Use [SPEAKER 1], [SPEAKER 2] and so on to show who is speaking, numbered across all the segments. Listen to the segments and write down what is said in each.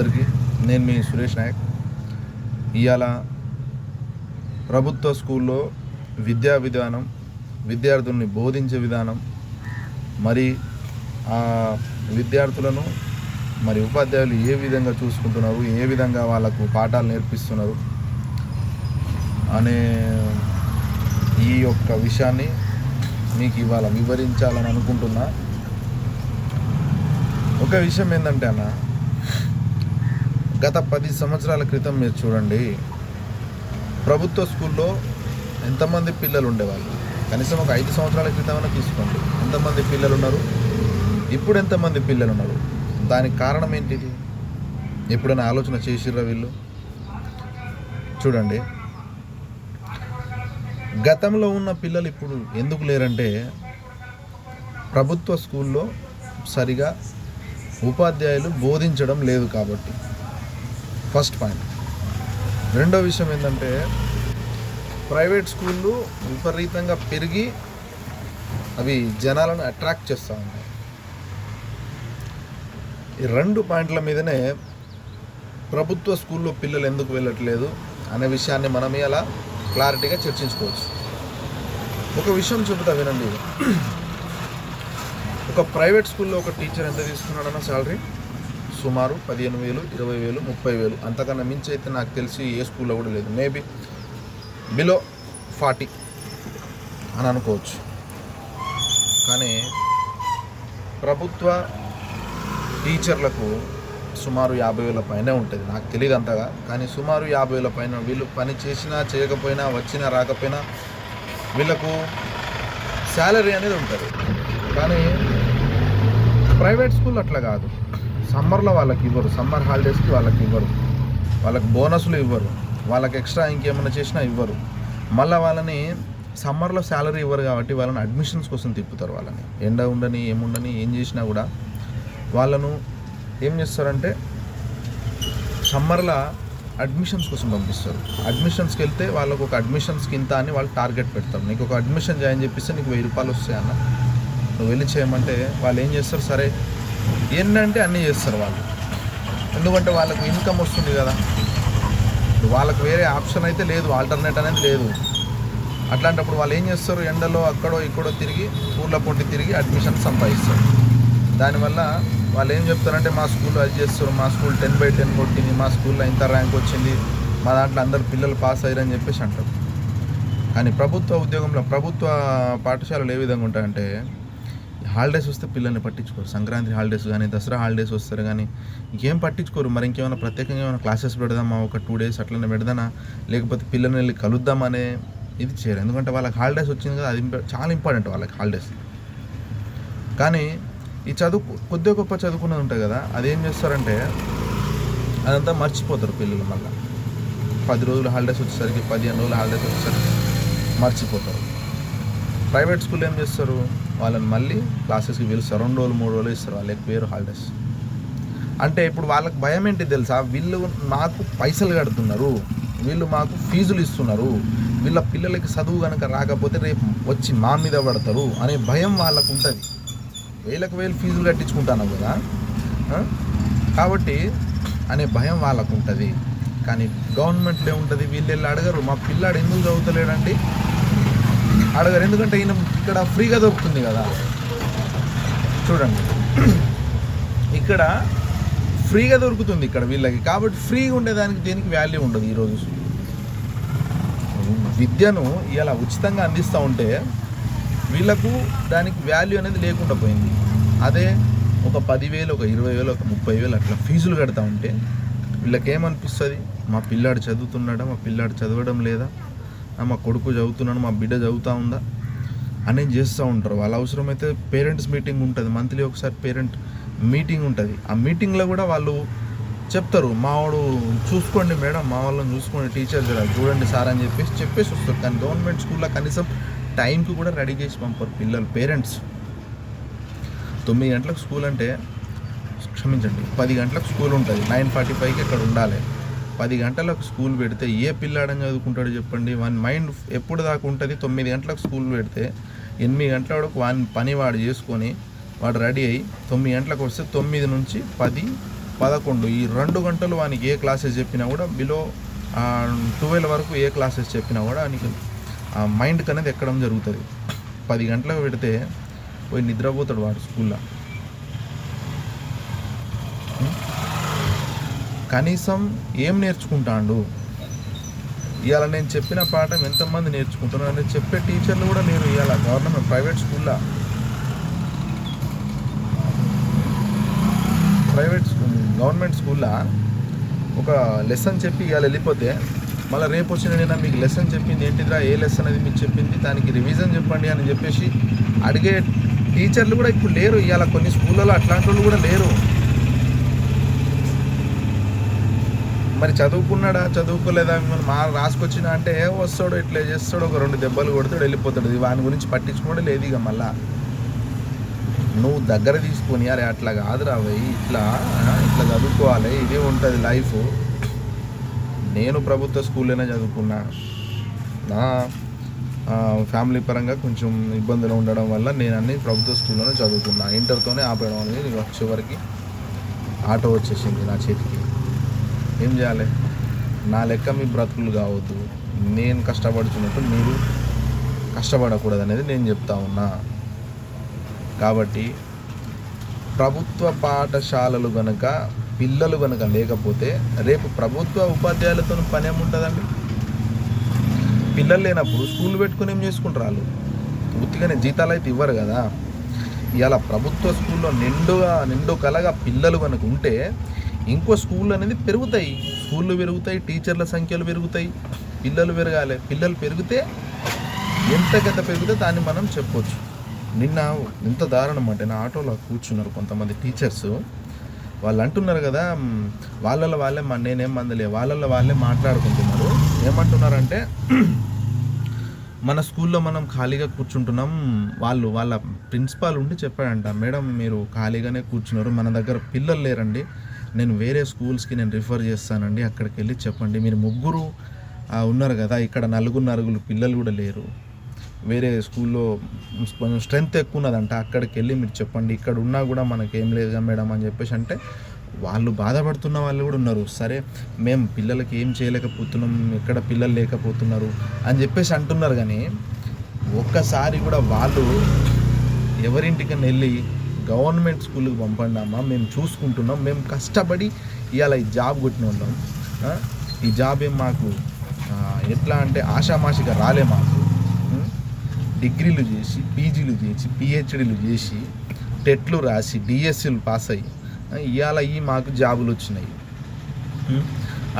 [SPEAKER 1] అందరికీ నేను మీ సురేష్ నాయక్. ఇవాళ ప్రభుత్వ స్కూల్లో విద్యా విధానం, విద్యార్థుల్ని బోధించే విధానం, మరి ఆ విద్యార్థులను మరి ఉపాధ్యాయులు ఏ విధంగా చూసుకుంటున్నారు, ఏ విధంగా వాళ్ళకు పాఠాలు నేర్పిస్తున్నారు అనే ఈ యొక్క విషయాన్ని మీకు ఇవాళ వివరించాలని అనుకుంటున్నా. ఒక విషయం ఏంటంటే అన్న, గత 10 సంవత్సరాల క్రితం మీరు చూడండి, ప్రభుత్వ స్కూల్లో ఎంతమంది పిల్లలు ఉండేవాళ్ళు. కనీసం ఒక 5 సంవత్సరాల క్రితం తీసుకోండి, ఎంతమంది పిల్లలు ఉన్నారు, ఇప్పుడు ఎంతమంది పిల్లలు ఉన్నారు. దానికి కారణం ఏంటిది? ఎప్పుడైనా ఆలోచన చేసిర్రా వీళ్ళు? చూడండి, గతంలో ఉన్న పిల్లలు ఇప్పుడు ఎందుకు లేరంటే, ప్రభుత్వ స్కూల్లో సరిగా ఉపాధ్యాయులు బోధించడం లేదు కాబట్టి. First point. రెండో విషయం ఏంటంటే, ప్రైవేట్ స్కూళ్ళు విపరీతంగా పెరిగి అవి జనాలను అట్రాక్ట్ చేస్తూ ఉన్నాయి. ఈ 2 పాయింట్ల మీదనే ప్రభుత్వ స్కూల్లో పిల్లలు ఎందుకు వెళ్ళట్లేదు అనే విషయాన్ని మనం ఇలా క్లారిటీగా చర్చించుకోవచ్చు. ఒక విషయం చెబుతా వినండి. ఒక ప్రైవేట్ స్కూల్లో ఒక టీచర్ ఎంత తీసుకున్నాడన్న శాలరీ? సుమారు 15,000, 20,000, 30,000. అంతకన్నా మించి అయితే నాకు తెలిసి ఏ స్కూల్లో కూడా లేదు. మేబీ బిలో 40 అని అనుకోవచ్చు. కానీ ప్రభుత్వ టీచర్లకు సుమారు 50,000 పైనే ఉంటుంది. నాకు తెలియదు అంతగా, కానీ సుమారు 50,000 పైన. వీళ్ళు పని చేసినా చేయకపోయినా, వచ్చినా రాకపోయినా వీళ్ళకు శాలరీ అనేది ఉంటుంది. కానీ ప్రైవేట్ స్కూల్ అట్లా కాదు. సమ్మర్లో వాళ్ళకి ఇవ్వరు, సమ్మర్ హాలిడేస్కి వాళ్ళకి ఇవ్వరు, వాళ్ళకి బోనస్లు ఇవ్వరు, వాళ్ళకి ఎక్స్ట్రా ఇంకేమైనా చేసినా ఇవ్వరు. మళ్ళీ వాళ్ళని సమ్మర్లో శాలరీ ఇవ్వరు కాబట్టి వాళ్ళని అడ్మిషన్స్ కోసం తిప్పుతారు. వాళ్ళని ఎండ ఉండని ఏముండని ఏం చేసినా కూడా వాళ్ళను ఏం చేస్తారంటే సమ్మర్లో అడ్మిషన్స్ కోసం పంపిస్తారు. అడ్మిషన్స్కి వెళ్తే వాళ్ళకు ఒక అడ్మిషన్స్కి ఇంత అని వాళ్ళు టార్గెట్ పెడతారు. నీకు ఒక అడ్మిషన్ చేయని చెప్పిస్తే నీకు 1000 రూపాయలు వస్తాయన్న, నువ్వు వెళ్ళి చేయమంటే వాళ్ళు ఏం చేస్తారు, సరే ఏంటంటే అన్నీ చేస్తారు వాళ్ళు. ఎందుకంటే వాళ్ళకు ఇన్కమ్ వస్తుంది కదా, వాళ్ళకు వేరే ఆప్షన్ అయితే లేదు, ఆల్టర్నేట్ అనేది లేదు. అట్లాంటప్పుడు వాళ్ళు ఏం చేస్తారు, ఎండలో అక్కడో ఇక్కడో తిరిగి, ఊర్ల పొంటి తిరిగి అడ్మిషన్ సంపాదిస్తారు. దానివల్ల వాళ్ళు ఏం చెప్తారంటే, మా స్కూల్లో అది చేస్తారు, మా స్కూల్ 10/10 కొట్టింది, మా స్కూల్లో ఇంత ర్యాంక్ వచ్చింది, మా దాంట్లో అందరు పిల్లలు పాస్ అయ్యారని చెప్పేసి అంటారు. కానీ ప్రభుత్వ ఉద్యోగంలో, ప్రభుత్వ పాఠశాలలు ఏ విధంగా ఉంటాయంటే, హాలిడేస్ వస్తే పిల్లల్ని పట్టించుకోరు. సంక్రాంతి హాలిడేస్ కానీ, దసరా హాలిడేస్ వస్తారు కానీ ఇంకేం పట్టించుకోరు. మరి ఇంకేమైనా ప్రత్యేకంగా ఏమైనా క్లాసెస్ పెడదామా, ఒక 2 days అట్లనే పెడదానా, లేకపోతే పిల్లల్ని వెళ్ళి కలుద్దామనే ఇది చేయరు. ఎందుకంటే వాళ్ళకి హాలిడేస్ వచ్చింది కదా, అది చాలా ఇంపార్టెంట్ వాళ్ళకి హాలిడేస్. కానీ ఈ చదువు కొద్దిగా గొప్ప చదువుకున్నది ఉంటుంది కదా, అదేం చేస్తారంటే అదంతా మర్చిపోతారు పిల్లలు. మళ్ళీ 10 రోజులు హాలిడేస్ వచ్చేసరికి, 15 రోజులు హాలిడేస్ వచ్చేసరికి మర్చిపోతారు. ప్రైవేట్ స్కూల్ ఏం చేస్తారు, వాళ్ళని మళ్ళీ క్లాసెస్కి పిలుస్తారు, 2 రోజులు 3 రోజులు ఇస్తారు, వాళ్ళకి పేరు హాలిడేస్. అంటే ఇప్పుడు వాళ్ళకి భయం ఏంటి తెలుసా, వీళ్ళు మాకు పైసలు కడుతున్నారు, వీళ్ళు మాకు ఫీజులు ఇస్తున్నారు, వీళ్ళ పిల్లలకి చదువు కనుక రాకపోతే రేపు వచ్చి మా మీద పడతారు అనే భయం వాళ్ళకు ఉంటుంది. 1000 ఫీజులు కట్టించుకుంటాను కదా కాబట్టి అనే భయం వాళ్ళకు ఉంటుంది. కానీ గవర్నమెంట్లో ఏముంటుంది, వీళ్ళు వెళ్ళి అడగరు, మా పిల్లాడు ఎందుకు చదువుతలేడండి అడగరు. ఎందుకంటే ఈయన ఇక్కడ ఫ్రీగా దొరుకుతుంది కదా. చూడండి, ఇక్కడ ఫ్రీగా దొరుకుతుంది ఇక్కడ వీళ్ళకి, కాబట్టి ఫ్రీగా ఉండేదానికి దేనికి వాల్యూ ఉండదు. ఈరోజు విద్యను ఇలా ఉచితంగా అందిస్తూ ఉంటే వీళ్ళకు దానికి వాల్యూ అనేది లేకుండా పోయింది. అదే ఒక 10,000, ఒక 20,000, ఒక 30,000 అట్లా ఫీజులు కడతా ఉంటే వీళ్ళకేమనిపిస్తుంది, మా పిల్లాడు చదువుతున్నాడా, మా పిల్లాడు చదవడం లేదా, మా కొడుకు చదువుతున్నాడు, మా బిడ్డ చదువుతూ ఉందా అనేది చేస్తూ ఉంటారు. వాళ్ళ అవసరమైతే పేరెంట్స్ మీటింగ్ ఉంటుంది, మంత్లీ ఒకసారి పేరెంట్ మీటింగ్ ఉంటుంది. ఆ మీటింగ్లో కూడా వాళ్ళు చెప్తారు, మా వాడు చూసుకోండి మేడం, మా వాళ్ళని చూసుకోండి, టీచర్ చూడండి సార్ అని చెప్పేసి వస్తారు. కానీ గవర్నమెంట్ స్కూల్లో కనీసం టైంకి కూడా రెడీ చేసి పంపారు పిల్లలు, పేరెంట్స్. 9 గంటలకు స్కూల్ అంటే, క్షమించండి, 10 గంటలకు స్కూల్ ఉంటుంది, 9:45కి ఇక్కడ ఉండాలి. 10 గంటలకు స్కూల్ పెడితే ఏ పిల్లాడని చదువుకుంటాడు చెప్పండి? వాని మైండ్ ఎప్పుడు దాకా ఉంటుంది? 9 గంటలకు స్కూల్ పెడితే 8 గంటల వరకు వాని పని వాడు చేసుకొని వాడు రెడీ అయ్యి 9 గంటలకు వస్తే 9 నుంచి 10, 11 ఈ 2 గంటలు వానికి ఏ క్లాసెస్ చెప్పినా కూడా బిలో 12 వరకు ఏ క్లాసెస్ చెప్పినా కూడా వానికి మైండ్కి అనేది ఎక్కడం జరుగుతుంది. 10 గంటలకు పెడితే పోయి నిద్రపోతాడు వాడు స్కూల్లో. కనీసం ఏం నేర్చుకుంటాడు? ఇవాళ నేను చెప్పిన పాఠం ఎంతమంది నేర్చుకుంటున్నారు అని చెప్పే టీచర్లు కూడా లేరు ఇవాళ గవర్నమెంట్ ప్రైవేట్ గవర్నమెంట్ స్కూల్లో ఒక లెసన్ చెప్పి ఇవాళ వెళ్ళిపోతే మళ్ళీ రేపు వచ్చిన నేను మీకు లెసన్ చెప్పింది ఏంటిదిరా, ఏ లెసన్ అది మీకు చెప్పింది, దానికి రివిజన్ చెప్పండి అని చెప్పేసి అడిగే టీచర్లు కూడా ఇప్పుడు లేరు ఇవాళ. కొన్ని స్కూళ్ళలో అట్లాంటి వాళ్ళు కూడా లేరు. మరి చదువుకున్నాడా చదువుకోలేదా మనం రాసుకొచ్చినా అంటే వస్తాడు, ఇట్లా చేస్తాడు, ఒక 2 దెబ్బలు కొడతాడు, వెళ్ళిపోతాడు. వాని గురించి పట్టించుకోవడం లేదు ఇక. మళ్ళా నువ్వు దగ్గర తీసుకొని అరే అట్లా కాదురా పోయి ఇట్లా చదువుకోవాలి, ఇదే ఉంటుంది లైఫ్. నేను ప్రభుత్వ స్కూల్లోనే చదువుకున్నా. నా ఫ్యామిలీ పరంగా కొంచెం ఇబ్బందులు ఉండడం వల్ల నేను అన్ని ప్రభుత్వ స్కూల్లోనే చదువుకున్నా. ఇంటర్తోనే ఆపేయడం అనేది చివరికి ఆటో వచ్చేసింది నా చేతికి. ఏం చేయాలి? నా లెక్క మీ బ్రతుకులు కావద్దు, నేను కష్టపడుతున్నట్టు మీరు కష్టపడకూడదు అనేది నేను చెప్తా ఉన్నా. కాబట్టి ప్రభుత్వ పాఠశాలలు కనుక పిల్లలు కనుక లేకపోతే రేపు ప్రభుత్వ ఉపాధ్యాయులతో పని ఏముంటుందండి? పిల్లలు లేనప్పుడు స్కూల్ పెట్టుకుని ఏం చేసుకుంటారు వాళ్ళు? ఉత్తిగానే జీతాలు అయితే ఇవ్వరు కదా. ఇవాళ ప్రభుత్వ స్కూల్లో నిండు కలగా పిల్లలు కనుక ఉంటే ఇంకో స్కూల్ అనేది పెరుగుతాయి, స్కూళ్ళు పెరుగుతాయి, టీచర్ల సంఖ్యలు పెరుగుతాయి, పిల్లలు పెరగాలి. పిల్లలు పెరిగితే ఎంతకంత పెరిగితే దాన్ని మనం చెప్పొచ్చు. నిన్న ఎంత దారుణం అంటే నా ఆటోలో కూర్చున్నారు కొంతమంది టీచర్స్. వాళ్ళు అంటున్నారు కదా, వాళ్ళే నేనేం మందలే, వాళ్ళే మాట్లాడుకుంటున్నారు. ఏమంటున్నారంటే మన స్కూల్లో మనం ఖాళీగా కూర్చుంటున్నాం, వాళ్ళ ప్రిన్సిపాల్ ఉండి చెప్పాడంట, మేడం మీరు ఖాళీగానే కూర్చున్నారు, మన దగ్గర పిల్లలు లేరండి, నేను వేరే స్కూల్స్కి నేను రిఫర్ చేస్తానండి, అక్కడికి వెళ్ళి చెప్పండి. మీరు 3 ఉన్నారు కదా, ఇక్కడ 4 పిల్లలు కూడా లేరు, వేరే స్కూల్లో కొంచెం స్ట్రెంత్ ఎక్కువ ఉన్నదంట, అక్కడికి వెళ్ళి మీరు చెప్పండి, ఇక్కడ ఉన్నా కూడా మనకేం లేదుగా మేడం అని చెప్పేసి అంటే వాళ్ళు బాధపడుతున్న వాళ్ళు కూడా ఉన్నారు. సరే మేము పిల్లలకి ఏం చేయలేకపోతున్నాం, ఎక్కడ పిల్లలు లేకపోతున్నారు అని చెప్పేసి అంటున్నారు. కానీ ఒక్కసారి కూడా వాళ్ళు ఎవరింటికన్నా వెళ్ళి గవర్నమెంట్ స్కూల్కి పంపండి అమ్మా, మేము చూసుకుంటున్నాం, మేము కష్టపడి ఇవాళ ఈ జాబ్ కొట్టిన వాళ్ళం, ఈ జాబ్ ఏం మాకు ఎట్లా అంటే ఆషామాషిగా రాలే, మాకు డిగ్రీలు చేసి, పీజీలు చేసి, పిహెచ్డీలు చేసి, టెట్లు రాసి, డిఎస్సీలు పాస్ అయ్యి ఇవాళ మాకు జాబులు వచ్చినాయి.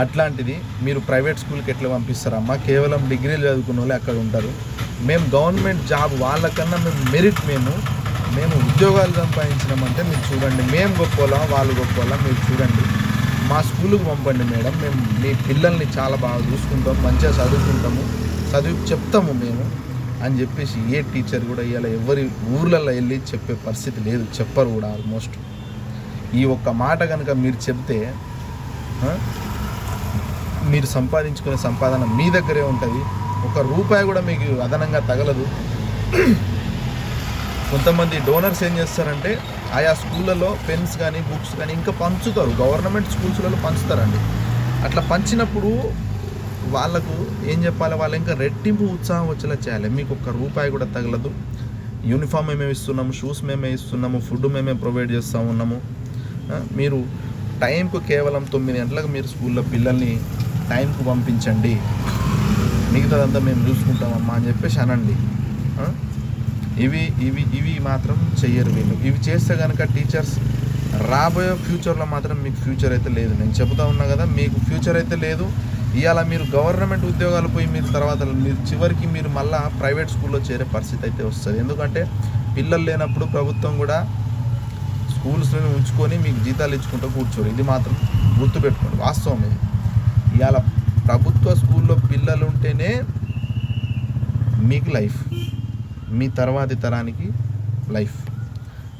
[SPEAKER 1] అట్లాంటిది మీరు ప్రైవేట్ స్కూల్కి ఎట్లా పంపిస్తారమ్మా? కేవలం డిగ్రీలు చదువుకున్న వాళ్ళే అక్కడ ఉంటారు. మేము గవర్నమెంట్ జాబ్ వాళ్ళకన్నా మేము ఉద్యోగాలు సంపాదించినామంటే మీరు చూడండి, మేము గొప్పలా వాళ్ళు గొప్పలా మీరు చూడండి, మా స్కూల్కి పంపండి మేడం, మేము మీ పిల్లల్ని చాలా బాగా చూసుకుంటాం, మంచిగా చదువుకుంటాము, చెప్తాము మేము అని చెప్పేసి ఏ టీచర్ కూడా ఇవాళ ఎవరి ఊర్లలో వెళ్ళి చెప్పే పరిస్థితి లేదు, చెప్పరు కూడా. ఆల్మోస్ట్ ఈ ఒక్క మాట కనుక మీరు చెప్తే మీరు సంపాదించుకునే సంపాదన మీ దగ్గరే ఉంటుంది, 1 రూపాయి కూడా మీకు అదనంగా తగలదు. కొంతమంది డోనర్స్ ఏం చేస్తారంటే ఆయా స్కూళ్ళలో పెన్స్ కానీ బుక్స్ కానీ ఇంకా పంచుతారు, గవర్నమెంట్ స్కూల్స్లలో పంచుతారండి. అట్లా పంచినప్పుడు వాళ్ళకు ఏం చెప్పాలి, వాళ్ళు ఇంకా రెట్టింపు ఉత్సాహం వచ్చేలా చేయాలి. మీకు 1 రూపాయి కూడా తగలదు, యూనిఫామ్ మేమే ఇస్తున్నాము, షూస్ మేమే ఇస్తున్నాము, ఫుడ్ మేమే ప్రొవైడ్ చేస్తూ ఉన్నాము. మీరు టైంకు కేవలం 9 గంటలకు మీరు స్కూల్లో పిల్లల్ని టైంకు పంపించండి, మిగతాదంతా మేము చూసుకుంటామమ్మా అని చెప్పేసి అనండి. ఇవి మాత్రం చెయ్యరు వీళ్ళు. ఇవి చేస్తే కనుక టీచర్స్ రాబోయే ఫ్యూచర్లో మాత్రం మీకు ఫ్యూచర్ అయితే లేదు. నేను చెబుతా ఉన్నా కదా, మీకు ఫ్యూచర్ అయితే లేదు. ఇవాళ మీరు గవర్నమెంట్ ఉద్యోగాలు పోయి మీరు తర్వాత చివరికి మీరు మళ్ళీ ప్రైవేట్ స్కూల్లో చేరే పరిస్థితి అయితే వస్తుంది. ఎందుకంటే పిల్లలు లేనప్పుడు ప్రభుత్వం కూడా స్కూల్స్ని ఉంచుకొని మీకు జీతాలు ఇచ్చుకుంటూ కూర్చోరు. ఇది మాత్రం గుర్తుపెట్టుకోండి, వాస్తవం ఇది. ఇవాళ ప్రభుత్వ స్కూల్లో పిల్లలు ఉంటేనే మీకు లైఫ్, మీ తర్వాతి తరానికి లైఫ్.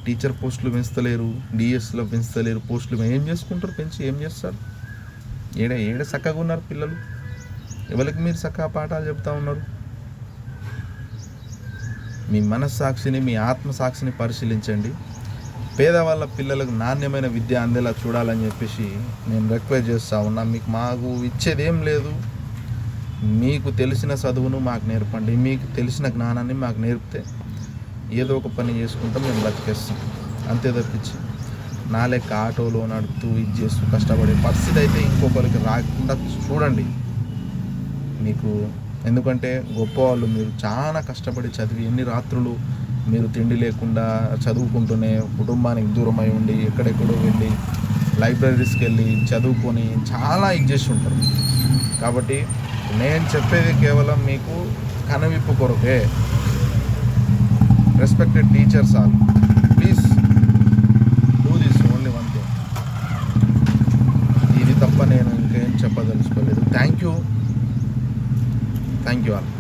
[SPEAKER 1] టీచర్ పోస్టులు పెంచలేరు, డిఎస్లో పెంచలేరు, పోస్టులు ఏం చేసుకుంటారు, పెంచి ఏం చేస్తారు? ఏడ చక్కగా ఉన్నారు పిల్లలు? ఎవరికి మీరు చక్కగా పాఠాలు చెప్తా ఉన్నారు? మీ మనస్సాక్షిని, మీ ఆత్మసాక్షిని పరిశీలించండి. పేదవాళ్ళ పిల్లలకు నాణ్యమైన విద్య అందేలా చూడాలని చెప్పేసి నేను రిక్వెస్ట్ చేస్తూ ఉన్నా. మాకు ఇచ్చేది ఏం లేదు, మీకు తెలిసిన చదువును మాకు నేర్పండి, మీకు తెలిసిన జ్ఞానాన్ని మాకు నేర్పితే ఏదో ఒక పని చేసుకుంటాం, మేము బతికేస్తాం. అంతే తప్పించి నా లెక్క ఆటోలో నడుపుతూ ఇది చేస్తూ కష్టపడే పరిస్థితి అయితే ఇంకొకరికి రాకుండా చూడండి మీకు. ఎందుకంటే గొప్పవాళ్ళు, మీరు చాలా కష్టపడి చదివి ఎన్ని రాత్రులు మీరు తిండి లేకుండా చదువుకుంటూనే కుటుంబానికి దూరమై ఉండి ఎక్కడెక్కడో వెళ్ళి లైబ్రరీస్కి వెళ్ళి చదువుకొని చాలా ఇది చేసి ఉంటారు. కాబట్టి నేను చెప్పేది కేవలం మీకు కనువిప్పు కొరకే. Respected teachers all, please do this only one thing. ఇది తప్ప నేను ఇంకేం చెప్పదలుచుకోలేదు. Thank you all.